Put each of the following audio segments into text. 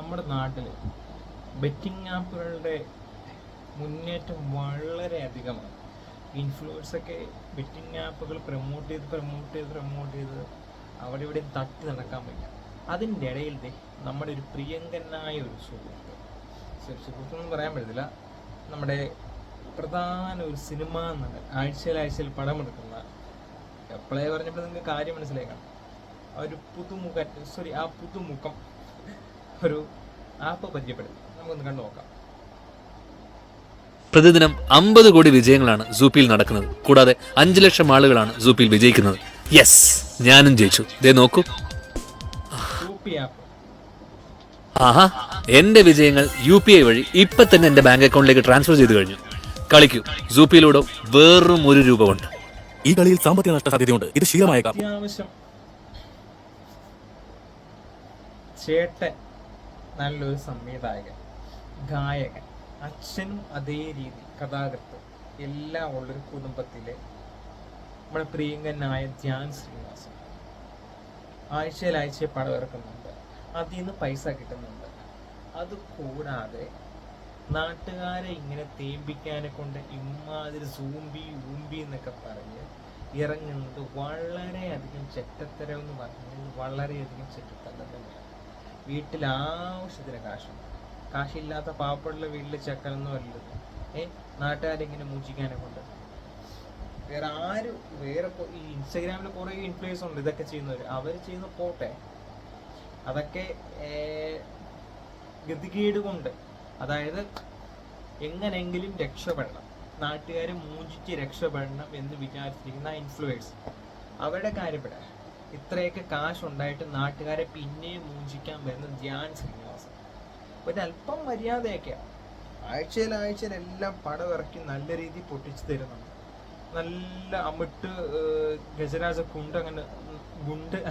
നമ്മുടെ നാട്ടിൽ ബെറ്റിംഗ് ആപ്പുകളുടെ മുന്നേറ്റം വളരെ അധികമാണ്. ഇൻഫ്ലുവൻസൊക്കെ ബെറ്റിംഗ് ആപ്പുകൾ പ്രൊമോട്ട് ചെയ്ത് അവിടെ ഇവിടെയും തട്ടി നടക്കാൻ പറ്റും. അതിൻ്റെ ഇടയിൽ നമ്മുടെ ഒരു പ്രിയങ്കനായ ഒരു സുഹൃത്തെന്ന് പറയാൻ പറ്റത്തില്ല, നമ്മുടെ പ്രധാന ഒരു സിനിമാ നടൻ, ആഴ്ചയിൽ പടമെടുക്കുന്ന, എപ്പോഴേ പറഞ്ഞപ്പോൾ നിങ്ങൾക്ക് കാര്യം മനസ്സിലാക്കണം, ആ പുതുമുഖം ഒരു ആപ്പ് പരിചയപ്പെടുത്തി നമുക്കൊന്ന് കണ്ടു നോക്കാം. പ്രതിദിനം 50 കോടി വിജയങ്ങളാണ് സൂപ്പിയിൽ നടക്കുന്നത്. കൂടാതെ 5 ലക്ഷം ആളുകളാണ് സൂപ്പിയിൽ വിജയിക്കുന്നത്. യെസ്, ഞാനും ജയിച്ചു. ദേ നോക്കൂ. ആഹാ, എന്റെ വിജയങ്ങൾ UPI വഴി ഇപ്പൊ തന്നെ എന്റെ ബാങ്ക് അക്കൗണ്ടിലേക്ക് ട്രാൻസ്ഫർ ചെയ്തു കഴിഞ്ഞു. കളിക്കൂ, സൂപ്പിയിലൂടെ വെറും ₹1 കൊണ്ട്. ഈ കളിയിൽ സാമ്പത്തിക നഷ്ട സാധ്യതയുണ്ട്. ഇത് ശീലമായേക്കാം. അത്യാവശ്യം ചേട്ടൻ നല്ലൊരു സംവിധായകൻ, ഗായകൻ, അച്ഛനും അതേ രീതി കഥാകൃത്ത് എല്ലാം ഉള്ളൊരു കുടുംബത്തിലെ നമ്മുടെ പ്രിയങ്കനായ ധ്യാൻ ശ്രീനിവാസൻ ആഴ്ചയിൽ പടം ഇറക്കുന്നുണ്ട്. അതിൽ നിന്ന് പൈസ കിട്ടുന്നുണ്ട്. അത് കൂടാതെ നാട്ടുകാരെ ഇങ്ങനെ തേമ്പിക്കാനെ കൊണ്ട് ഇമ്മാതിരി ഊമ്പി എന്നൊക്കെ പറഞ്ഞ് ഇറങ്ങുന്നത് വളരെയധികം ചെറ്റത്തരം എന്ന് പറഞ്ഞാൽ വളരെയധികം ചെറ്റത്തരം തന്നെയാണ്. വീട്ടിൽ ആവശ്യത്തിന് കാശില്ലാത്ത പാവപ്പെട്ട വീട്ടിൽ ചെക്കനൊന്നും അല്ലത്. നാട്ടുകാരിങ്ങനെ മൂച്ചിക്കാനെ കൊണ്ട് വേറെ ഈ ഇൻസ്റ്റാഗ്രാമിൽ കുറേ ഇൻഫ്ലുവൻസ് ഉണ്ട് ഇതൊക്കെ ചെയ്യുന്നവർ. അവർ ചെയ്യുന്ന പോട്ടെ, അതൊക്കെ ഗതികേട് കൊണ്ട്, അതായത് എങ്ങനെങ്കിലും രക്ഷപ്പെടണം, നാട്ടുകാരെ മൂഞ്ചിച്ച് രക്ഷപ്പെടണം എന്ന് വിചാരിച്ചിരിക്കുന്ന ഇൻഫ്ലുവൻസ് അവരുടെ കാര്യപ്പെടാം. ഇത്രയൊക്കെ കാശുണ്ടായിട്ട് നാട്ടുകാരെ പിന്നെയും മൂഞ്ചിക്കാൻ വരുന്ന ധ്യാൻ ശ്രീനിവാസൻ ഒരല്പം മര്യാദയൊക്കെയാണ്. ആഴ്ചയിൽ എല്ലാം പടം ഇറക്കി നല്ല രീതിയിൽ പൊട്ടിച്ചു തരുന്നുണ്ട്. നല്ല അമിട്ട് ഗജരാജ ഗുണ്ട്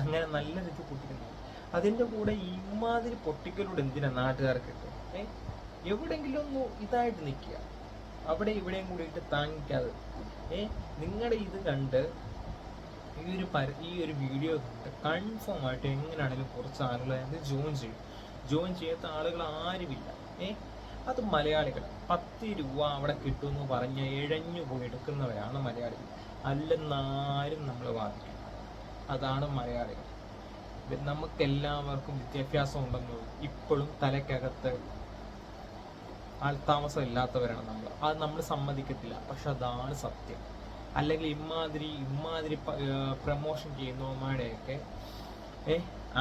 അങ്ങനെ നല്ല രീതിയിൽ പൊട്ടിക്കുന്നുണ്ട്. അതിൻ്റെ കൂടെ ഇമാതിരി പൊട്ടിക്കലൂടെ എന്തിനാ നാട്ടുകാർക്ക് കിട്ടും? എവിടെയെങ്കിലും ഒന്ന് ഇതായിട്ട് നിൽക്കുക, അവിടെ ഇവിടെയും കൂടിയിട്ട് താങ്ങിക്കാതെ. നിങ്ങളുടെ ഇത് കണ്ട് ഈ ഒരു വീഡിയോ കണ്ട് കൺഫേം ആയിട്ട് എങ്ങനെയാണെങ്കിലും കുറച്ച് ആളുകൾ അതിന് ജോയിൻ ചെയ്യാത്ത ആളുകൾ ആരുമില്ല. അത് മലയാളികൾ 10 രൂപ അവിടെ കിട്ടുമെന്ന് പറഞ്ഞ് ഇഴഞ്ഞു പോയി എടുക്കുന്നവരാണ് മലയാളികൾ. അല്ലെന്നാരും നമ്മൾ വാദിക്കും. അതാണ് മലയാളികൾ. നമുക്കെല്ലാവർക്കും വിദ്യാഭ്യാസം ഉണ്ടെന്ന് ഇപ്പോഴും തലയ്ക്കകത്ത് ആൾതാമസം ഇല്ലാത്തവരാണ് നമ്മൾ. അത് നമ്മൾ സമ്മതിക്കത്തില്ല, പക്ഷെ അതാണ് സത്യം. അല്ലെങ്കിൽ ഇമാതിരി പ്രമോഷൻ ചെയ്യുന്നവന്മാരുടെയൊക്കെ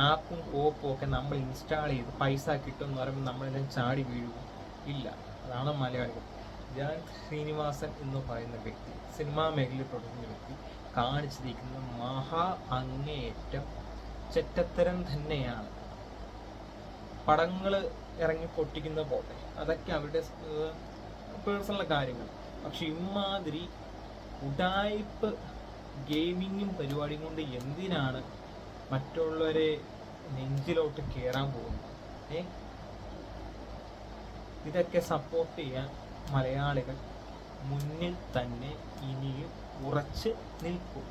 ആപ്പും കോപ്പും ഒക്കെ നമ്മൾ ഇൻസ്റ്റാൾ ചെയ്ത് പൈസ കിട്ടും എന്ന് പറയുമ്പോൾ നമ്മളെല്ലാം ചാടി വീഴുക ഇല്ല. അതാണ് മലയാളികൾ. ധ്യാൻ ശ്രീനിവാസൻ എന്ന് പറയുന്ന വ്യക്തി, സിനിമാ മേഖലയിൽ തുടങ്ങുന്ന വ്യക്തി കാണിച്ചിരിക്കുന്ന അങ്ങേയറ്റം ചെറ്റത്തരം തന്നെയാണ്. പടങ്ങൾ ഇറങ്ങി പൊട്ടിക്കുന്ന പോട്ടെ, അതൊക്കെ അവരുടെ പേഴ്സണൽ കാര്യങ്ങൾ. പക്ഷെ ഇമാതിരി ഉഡായിപ്പ് ഗെയിമിങ്ങും പരിപാടിയും കൊണ്ട് എന്തിനാണ് മറ്റുള്ളവരെ നെഞ്ചിലോട്ട് കയറാൻ പോകുന്നത്? ഇതൊക്കെ സപ്പോർട്ട് ചെയ്യാൻ മലയാളികൾ മുന്നിൽ തന്നെ ഇനിയും ഉറച്ച് നിൽക്കും.